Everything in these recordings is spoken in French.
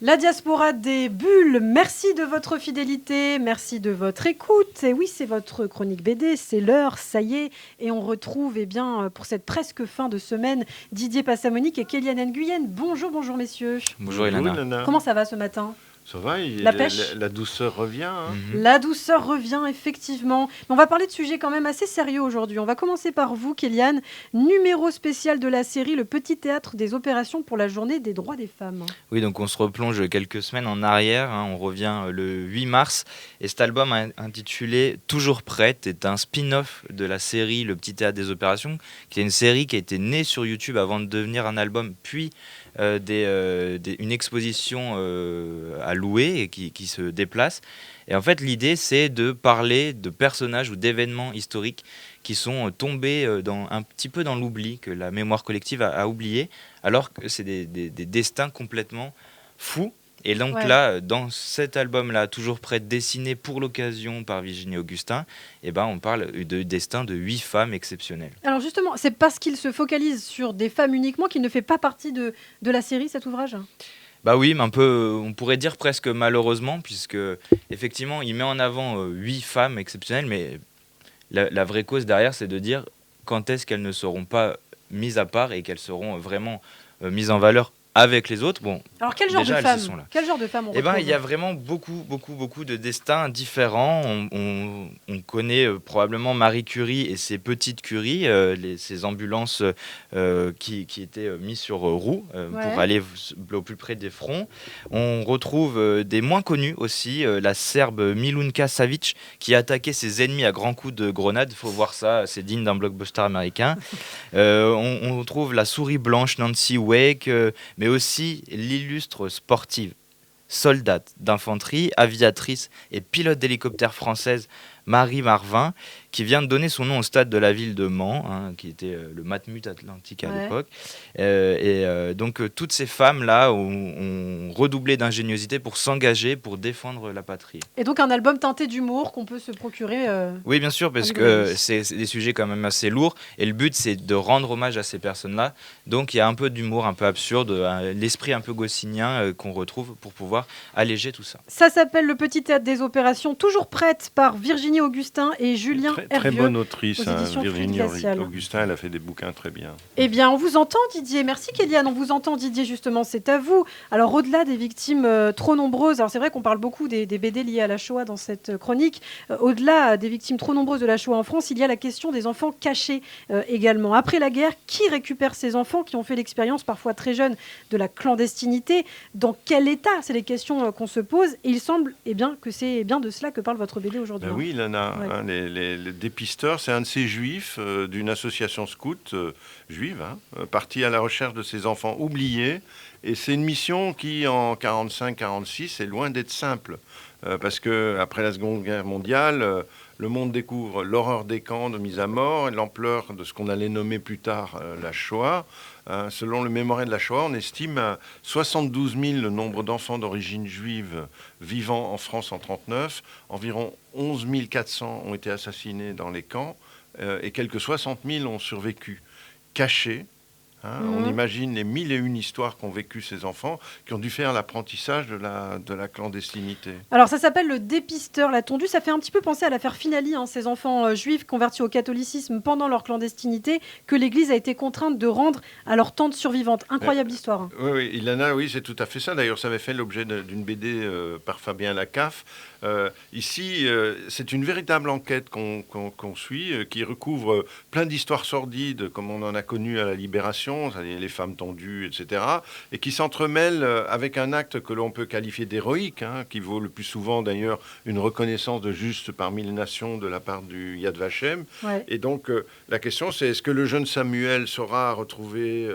La diaspora des bulles, merci de votre fidélité, merci de votre écoute. Et oui, c'est votre chronique BD, c'est l'heure, ça y est. Et on retrouve, pour cette presque fin de semaine, Didier Passamonique et Kéliane Nguyen. Bonjour, bonjour messieurs. Bonjour Ilana. Comment ça va ce matin ? Ça va, La pêche. la douceur revient. Hein. La douceur revient, effectivement. Mais on va parler de sujets quand même assez sérieux aujourd'hui. On va commencer par vous, Kéliane. Numéro spécial de la série Le Petit Théâtre des Opérations pour la Journée des Droits des Femmes. Oui, donc on se replonge quelques semaines en arrière. On revient le 8 mars. Et cet album intitulé Toujours prête est un spin-off de la série Le Petit Théâtre des Opérations, qui est une série qui a été née sur YouTube avant de devenir un album, puis une exposition à louer et qui se déplace. Et en fait, l'idée, c'est de parler de personnages ou d'événements historiques qui sont tombés un petit peu dans l'oubli, que la mémoire collective a oublié, alors que c'est des destins complètement fous. Et donc là, dans cet album-là, toujours prêt, dessiné pour l'occasion par Virginie Augustin, on parle de destin de 8 femmes exceptionnelles. Alors justement, c'est parce qu'il se focalise sur des femmes uniquement qu'il ne fait pas partie de la série, cet ouvrage ? Bah oui, mais un peu, on pourrait dire presque malheureusement, puisque effectivement, il met en avant 8 femmes exceptionnelles, mais la vraie cause derrière, c'est de dire quand est-ce qu'elles ne seront pas mises à part et qu'elles seront vraiment mises en valeur avec les autres. Bon, alors quel genre déjà, de femmes on retrouve ? Il y a vraiment beaucoup de destins différents. On connaît probablement Marie Curie et ses petites Curie, ces ambulances qui étaient mises sur roues pour aller au plus près des fronts. On retrouve des moins connus aussi, la Serbe Milunka Savic qui attaquait ses ennemis à grands coups de grenade. Il faut voir ça, c'est digne d'un blockbuster américain. On retrouve la souris blanche Nancy Wake, mais aussi l'illustre sportive, soldate d'infanterie, aviatrice et pilote d'hélicoptère française Marie Marvin, qui vient de donner son nom au stade de la ville de Mans, qui était le Matmut Atlantique à l'époque. Donc toutes ces femmes-là ont redoublé d'ingéniosité pour s'engager, pour défendre la patrie. Et donc un album teinté d'humour qu'on peut se procurer. Oui, bien sûr, parce que c'est des sujets quand même assez lourds. Et le but, c'est de rendre hommage à ces personnes-là. Donc il y a un peu d'humour un peu absurde, l'esprit un peu goscinien qu'on retrouve pour pouvoir alléger tout ça. Ça s'appelle Le Petit Théâtre des Opérations, toujours prête par Virginie Augustin et Julien Hervieux. Très bonne autrice, Virginie Augustin, elle a fait des bouquins très bien. Eh bien, on vous entend, Didier. Merci, Kéliane. On vous entend, Didier, justement, c'est à vous. Alors, au-delà des victimes trop nombreuses, alors c'est vrai qu'on parle beaucoup des BD liés à la Shoah dans cette chronique, au-delà des victimes trop nombreuses de la Shoah en France, il y a la question des enfants cachés également. Après la guerre, qui récupère ces enfants qui ont fait l'expérience, parfois très jeunes, de la clandestinité ? Dans quel état ? C'est les questions qu'on se pose. Et il semble que c'est bien de cela que parle votre BD aujourd'hui. Oui, Lana, les dépisteurs, c'est un de ces juifs d'une association scout juive, parti à la recherche de ces enfants oubliés. Et c'est une mission qui, en 45-46, est loin d'être simple. Parce qu'après la Seconde Guerre mondiale, le monde découvre l'horreur des camps de mise à mort et l'ampleur de ce qu'on allait nommer plus tard la Shoah. Selon le mémorial de la Shoah, on estime à 72 000 le nombre d'enfants d'origine juive vivant en France en 1939. Environ 11 400 ont été assassinés dans les camps et quelques 60 000 ont survécu, cachés. On imagine les 1001 histoires qu'ont vécues ces enfants qui ont dû faire l'apprentissage de la clandestinité. Alors ça s'appelle Le Dépisteur, la tondue. Ça fait un petit peu penser à l'affaire Finali, ces enfants juifs convertis au catholicisme pendant leur clandestinité que l'Église a été contrainte de rendre à leur tante survivante. Incroyable histoire. Oui, Ilana, oui, c'est tout à fait ça. D'ailleurs, ça avait fait l'objet d'une BD par Fabien Lacaffe. Ici, c'est une véritable enquête qu'on suit, qui recouvre plein d'histoires sordides, comme on en a connu à la Libération, c'est-à-dire les femmes tondues, etc., et qui s'entremêlent avec un acte que l'on peut qualifier d'héroïque, qui vaut le plus souvent d'ailleurs une reconnaissance de juste parmi les nations de la part du Yad Vashem. Ouais. Et donc, la question, c'est est-ce que le jeune Samuel saura retrouver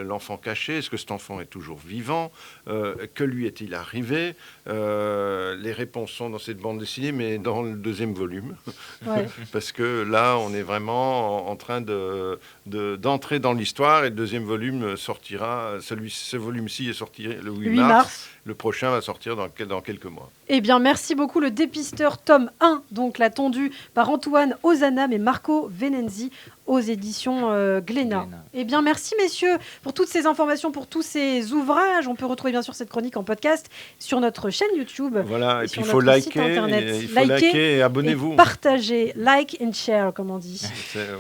l'enfant caché ? Est-ce que cet enfant est toujours vivant ? Que lui est-il arrivé ? Les réponses sont dans cette bande dessinée, mais dans le deuxième volume. Ouais. Parce que là, on est vraiment en train d'entrer dans l'histoire, et le deuxième volume sortira, ce volume-ci est sorti le 8 mars. Le prochain va sortir dans quelques mois. Eh bien, merci beaucoup. Le Dépisteur, tome 1, donc La Tondue, par Antoine Ozanam et Marco Venenzi, aux éditions Glénat. Eh bien, merci, messieurs, pour toutes ces informations, pour tous ces ouvrages. On peut retrouver, bien sûr, cette chronique en podcast sur notre chaîne YouTube. Voilà, et puis il sur faut notre site liker, internet. liker et abonnez-vous. Et partagez, like and share, comme on dit.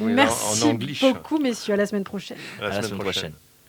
Oui, merci en anglais. beaucoup, messieurs. À la semaine prochaine. À la semaine prochaine.